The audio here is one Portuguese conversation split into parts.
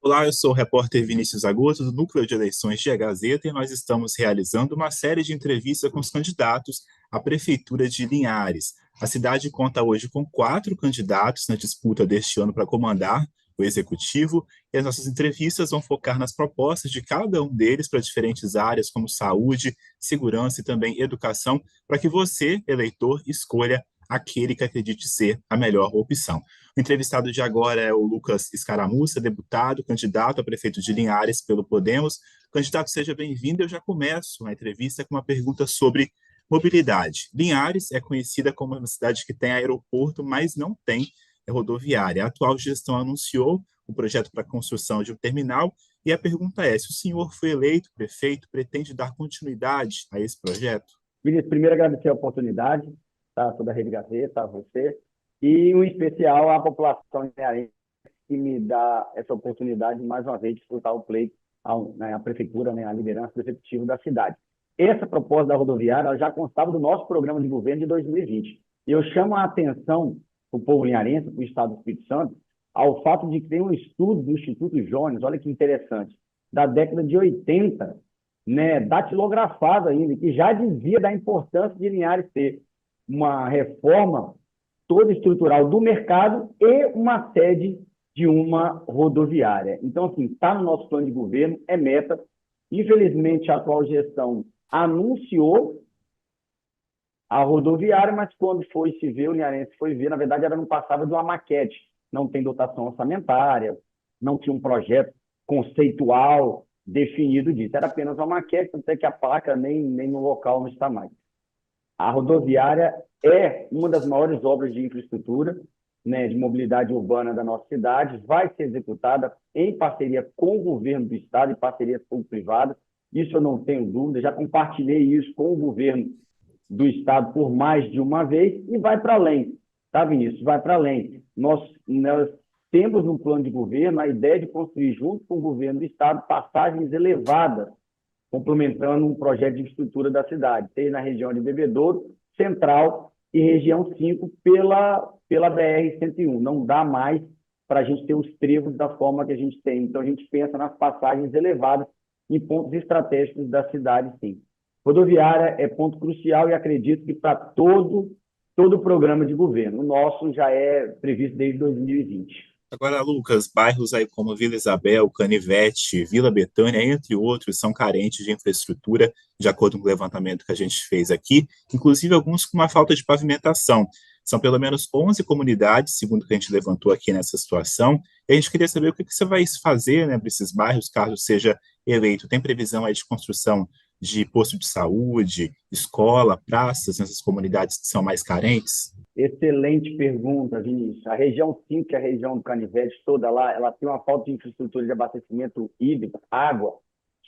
Olá, eu sou o repórter Vinícius Agosto, do Núcleo de Eleições de A Gazeta, e nós estamos realizando uma série de entrevistas com os candidatos à Prefeitura de Linhares. A cidade conta hoje com 4 candidatos na disputa deste ano para comandar o Executivo, e as nossas entrevistas vão focar nas propostas de cada um deles para diferentes áreas, como saúde, segurança e também educação, para que você, eleitor, escolha aquele que acredite ser a melhor opção. O entrevistado de agora é o Lucas Escaramuça, deputado, candidato a prefeito de Linhares pelo Podemos. Candidato, seja bem-vindo. Eu já começo a entrevista com uma pergunta sobre mobilidade. Linhares é conhecida como uma cidade que tem aeroporto, mas não tem rodoviária. A atual gestão anunciou o projeto para a construção de um terminal e a pergunta é: se o senhor foi eleito prefeito, pretende dar continuidade a esse projeto? Vinícius, primeiro agradecer a oportunidade, tá, toda a Rede Gazeta, a você, e em especial à população linharense que me dá essa oportunidade de mais uma vez disputar o pleito à prefeitura, né, à liderança do executivo da cidade. Essa proposta da rodoviária ela já constava do nosso programa de governo de 2020. E eu chamo a atenção do povo linharense, do Estado do Espírito Santo, ao fato de que tem um estudo do Instituto Jones, olha que interessante, da década de 80, né, datilografado ainda, que já dizia da importância de Linhares ter uma reforma toda estrutural do mercado e uma sede de uma rodoviária. Então, assim, está no nosso plano de governo, é meta. Infelizmente, a atual gestão anunciou a rodoviária, mas quando foi se ver, o linharense foi ver, na verdade, ela não passava de uma maquete. Não tem dotação orçamentária, não tinha um projeto conceitual definido disso. Era apenas uma maquete, até que a placa nem no local não está mais. A rodoviária é uma das maiores obras de infraestrutura, né, de mobilidade urbana da nossa cidade, vai ser executada em parceria com o governo do estado e parcerias público-privadas, isso eu não tenho dúvida, já compartilhei isso com o governo do estado por mais de uma vez e vai para além, tá, Vinícius? Vai para além. Nós temos no plano de governo a ideia de construir junto com o governo do estado passagens elevadas complementando um projeto de infraestrutura da cidade, seja na região de Bebedouro, Central e região 5 pela BR-101. Não dá mais para a gente ter os trevos da forma que a gente tem. Então, a gente pensa nas passagens elevadas em pontos estratégicos da cidade, sim. Rodoviária é ponto crucial e acredito que para todo o programa de governo. O nosso já é previsto desde 2020. Agora, Lucas, bairros aí como Vila Isabel, Canivete, Vila Betânia, entre outros, são carentes de infraestrutura, de acordo com o levantamento que a gente fez aqui, inclusive alguns com uma falta de pavimentação. São pelo menos 11 comunidades, segundo o que a gente levantou aqui nessa situação, e a gente queria saber o que você vai fazer, né, para esses bairros, caso seja eleito. Tem previsão aí de construção de posto de saúde, escola, praças nessas comunidades que são mais carentes? Excelente pergunta, Vinícius. A região 5, que é a região do Canivete, toda lá, ela tem uma falta de infraestrutura de abastecimento hídrico, água,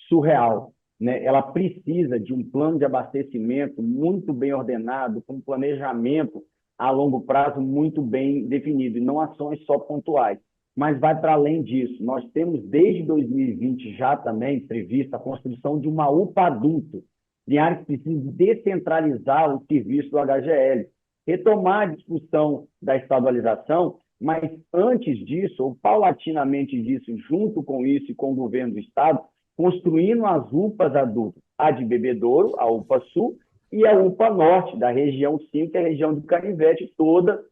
surreal. Né? Ela precisa de um plano de abastecimento muito bem ordenado, com um planejamento a longo prazo muito bem definido, e não ações só pontuais. Mas vai para além disso. Nós temos, desde 2020, já também prevista a construção de uma UPA adulto. Linhares precisa descentralizar o serviço do HGL, retomar a discussão da estadualização, mas antes disso, ou paulatinamente disso, junto com isso e com o governo do estado, construindo as UPAs adultas, a de Bebedouro, a UPA Sul, e a UPA Norte, da região 5, que é a região do Canivete, toda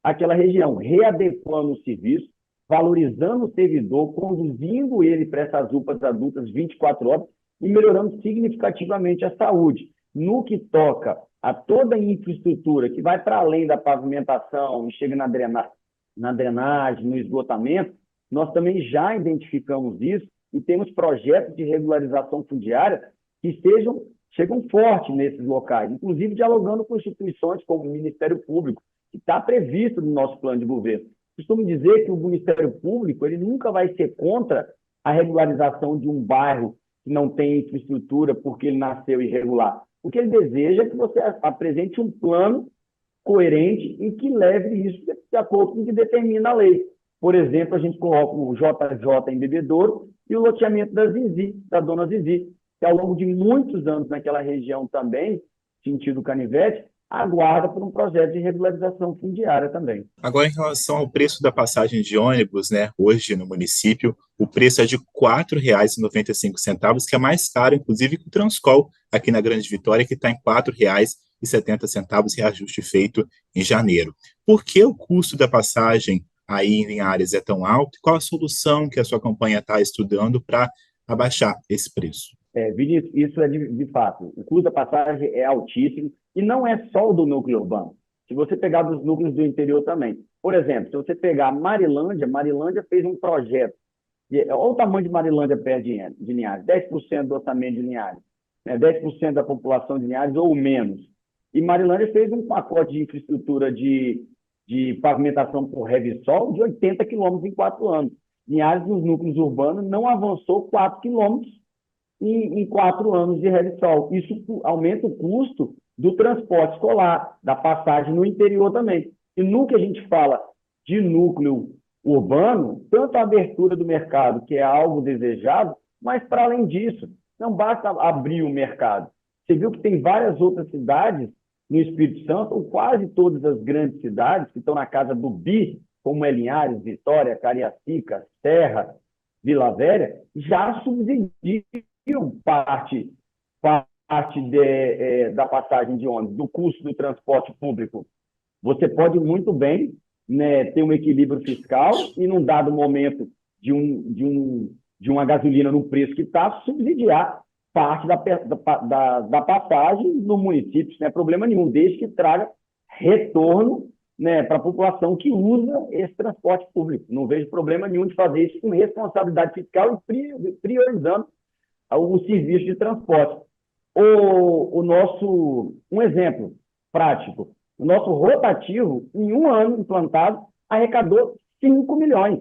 aquela região, readequando o serviço, valorizando o servidor, conduzindo ele para essas UPAs adultas 24 horas e melhorando significativamente a saúde. No que toca a toda a infraestrutura que vai para além da pavimentação e chega na drenagem, no esgotamento, nós também já identificamos isso e temos projetos de regularização fundiária que chegam forte nesses locais, inclusive dialogando com instituições como o Ministério Público, que está previsto no nosso plano de governo. Costumo dizer que o Ministério Público ele nunca vai ser contra a regularização de um bairro que não tem infraestrutura porque ele nasceu irregular. O que ele deseja é que você apresente um plano coerente e que leve isso de acordo com o que determina a lei. Por exemplo, a gente coloca o JJ em Bebedouro e o loteamento da Zizi, da dona Zizi, que ao longo de muitos anos naquela região também, sentido Canivete, aguarda por um projeto de regularização fundiária também. Agora, em relação ao preço da passagem de ônibus, né, hoje no município, o preço é de R$ 4,95, que é mais caro, inclusive, que o Transcol, aqui na Grande Vitória, que está em R$ 4,70, reajuste feito em janeiro. Por que o custo da passagem aí em Linhares é tão alto? E qual a solução que a sua campanha está estudando para abaixar esse preço? Vinícius, isso é de fato. O custo da passagem é altíssimo e não é só o do núcleo urbano. Se você pegar dos núcleos do interior também. Por exemplo, se você pegar Marilândia, Marilândia fez um projeto. Olha o tamanho de Marilândia perto de Linhares, 10% do orçamento de Linhares, né? 10% da população de Linhares ou menos. E Marilândia fez um pacote de infraestrutura de pavimentação por Revsol de 80 quilômetros em 4 anos. Linhares, nos núcleos urbanos, não avançou 4 quilômetros em 4 anos de Revsol. Isso aumenta o custo do transporte escolar, da passagem no interior também. E no que a gente fala de núcleo urbano, tanto a abertura do mercado, que é algo desejado, mas para além disso, não basta abrir o mercado. Você viu que tem várias outras cidades no Espírito Santo, ou quase todas as grandes cidades, que estão na casa do bi, como é Linhares, Vitória, Cariacica, Serra, Vila Velha, já subsidiam da passagem de ônibus, do custo do transporte público. Você pode muito bem, né, ter um equilíbrio fiscal e, num dado momento de uma gasolina no preço que está, subsidiar parte da passagem no município. Isso não é problema nenhum, desde que traga retorno, né, para a população que usa esse transporte público. Não vejo problema nenhum de fazer isso com responsabilidade fiscal e priorizando o serviço de transporte. Um exemplo prático, o nosso rotativo, em um ano implantado, arrecadou 5 milhões.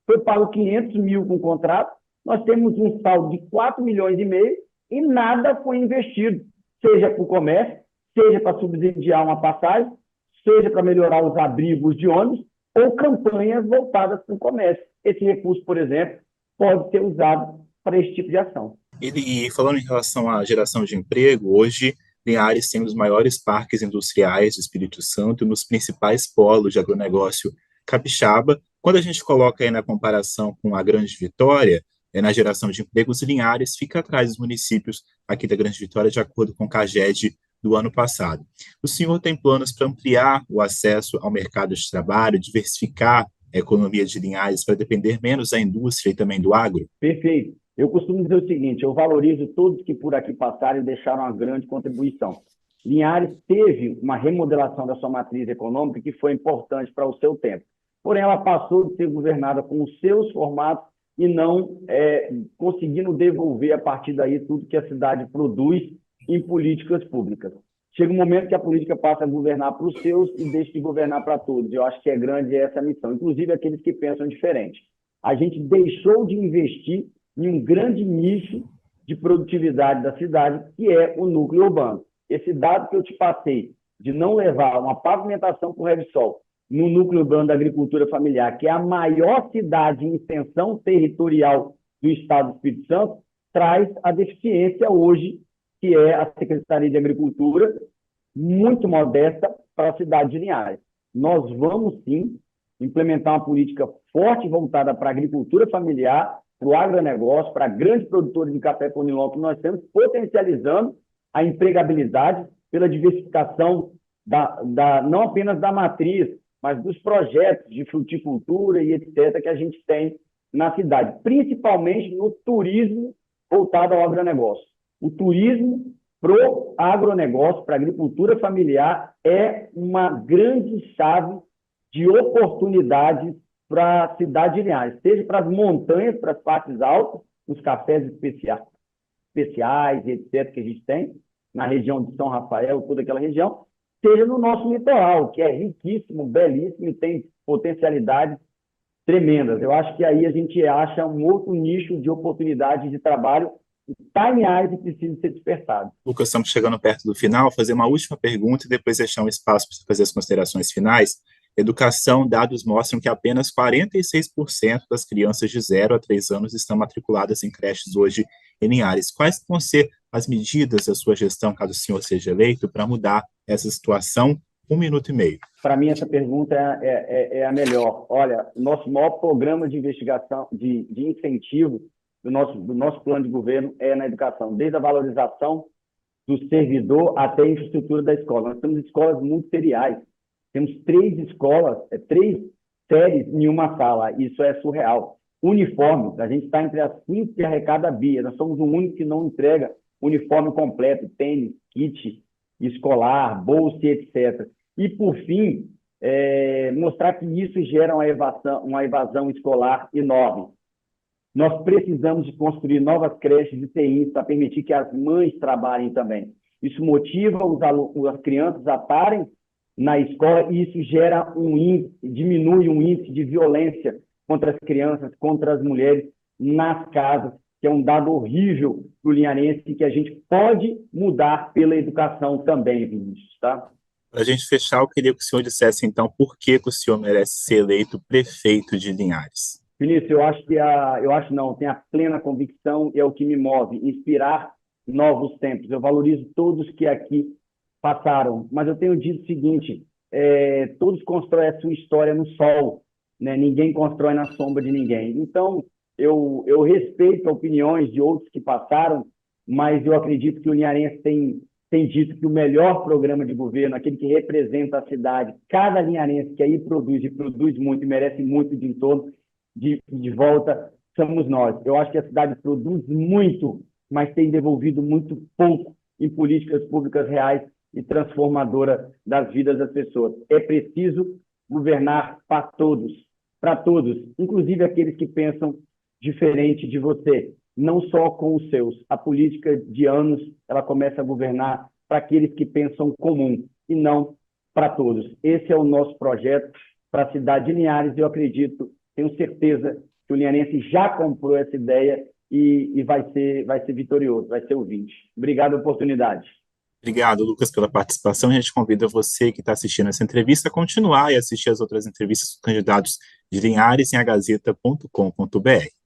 Foi pago 500 mil com o contrato, nós temos um saldo de 4 milhões e meio e nada foi investido, seja para o comércio, seja para subsidiar uma passagem, seja para melhorar os abrigos de ônibus ou campanhas voltadas para o comércio. Esse recurso, por exemplo, pode ser usado para esse tipo de ação. E falando em relação à geração de emprego, hoje Linhares tem um dos maiores parques industriais do Espírito Santo, nos principais polos de agronegócio capixaba. Quando a gente coloca aí na comparação com a Grande Vitória, na geração de empregos, Linhares fica atrás dos municípios aqui da Grande Vitória, de acordo com o CAGED do ano passado. O senhor tem planos para ampliar o acesso ao mercado de trabalho, diversificar a economia de Linhares para depender menos da indústria e também do agro? Perfeito. Eu costumo dizer o seguinte, eu valorizo todos que por aqui passaram e deixaram uma grande contribuição. Linhares teve uma remodelação da sua matriz econômica que foi importante para o seu tempo. Porém, ela passou de ser governada com os seus formatos e não conseguindo devolver a partir daí tudo que a cidade produz em políticas públicas. Chega um momento que a política passa a governar para os seus e deixa de governar para todos. Eu acho que é grande essa missão, inclusive aqueles que pensam diferente. A gente deixou de investir em um grande nicho de produtividade da cidade, que é o núcleo urbano. Esse dado que eu te passei, de não levar uma pavimentação por Revsol no núcleo urbano da agricultura familiar, que é a maior cidade em extensão territorial do estado do Espírito Santo, traz a deficiência hoje, que é a Secretaria de Agricultura, muito modesta para a cidade de Linhares. Nós vamos, sim, implementar uma política forte voltada para a agricultura familiar, para o agronegócio, para grandes produtores de café conilon que nós temos, potencializando a empregabilidade pela diversificação não apenas da matriz, mas dos projetos de fruticultura e etc. que a gente tem na cidade, principalmente no turismo voltado ao agronegócio. O turismo para o agronegócio, para a agricultura familiar, é uma grande chave de oportunidades para a cidade de Linhares, seja para as montanhas, para as partes altas, os cafés especiais, etc., que a gente tem, na região de São Rafael, toda aquela região, seja no nosso litoral, que é riquíssimo, belíssimo e tem potencialidades tremendas. Eu acho que aí a gente acha um outro nicho de oportunidade de trabalho que está em Linhares e precisa ser despertado. Lucas, estamos chegando perto do final, fazer uma última pergunta e depois deixar um espaço para você fazer as considerações finais. Educação, dados mostram que apenas 46% das crianças de 0 a 3 anos estão matriculadas em creches hoje em Linhares. Quais vão ser as medidas da sua gestão, caso o senhor seja eleito, para mudar essa situação? 1 minuto e meio. Para mim, essa pergunta é a melhor. Olha, o nosso maior programa de investigação, de incentivo do nosso plano de governo é na educação, desde a valorização do servidor até a infraestrutura da escola. Nós temos escolas multiseriais. Temos 3 escolas, 3 séries em uma sala. Isso é surreal. Uniformes, a gente está entre as 5 que arrecada a BIA. Nós somos o único que não entrega uniforme completo, tênis, kit escolar, bolsa, etc. E, por fim, mostrar que isso gera uma evasão escolar enorme. Nós precisamos de construir novas creches e TIs para permitir que as mães trabalhem também. Isso motiva as crianças a estarem na escola e isso gera diminui um índice de violência contra as crianças, contra as mulheres nas casas, que é um dado horrível do linharense e que a gente pode mudar pela educação também, Vinícius, tá? Para a gente fechar, eu queria que o senhor dissesse, então, por que o senhor merece ser eleito prefeito de Linhares. Vinícius, tenho a plena convicção e é o que me move, inspirar novos tempos. Eu valorizo todos que aqui passaram, mas eu tenho dito o seguinte, todos constroem a sua história no sol, né? Ninguém constrói na sombra de ninguém. Então, eu respeito opiniões de outros que passaram, mas eu acredito que o Linharense tem dito que o melhor programa de governo, aquele que representa a cidade, cada linharense que aí produz, e produz muito, e merece muito de entorno, de volta, somos nós. Eu acho que a cidade produz muito, mas tem devolvido muito pouco em políticas públicas reais e transformadoras das vidas das pessoas. É preciso governar para todos, inclusive aqueles que pensam diferente de você, não só com os seus. A política de anos, ela começa a governar para aqueles que pensam comum e não para todos. Esse é o nosso projeto para a cidade de Linhares. Eu acredito, tenho certeza que o linharense já comprou essa ideia e vai ser vitorioso, vai ser ouvinte. Obrigado pela oportunidade. Obrigado, Lucas, pela participação. A gente convida você que está assistindo essa entrevista a continuar e assistir as outras entrevistas dos candidatos de Linhares em agazeta.com.br.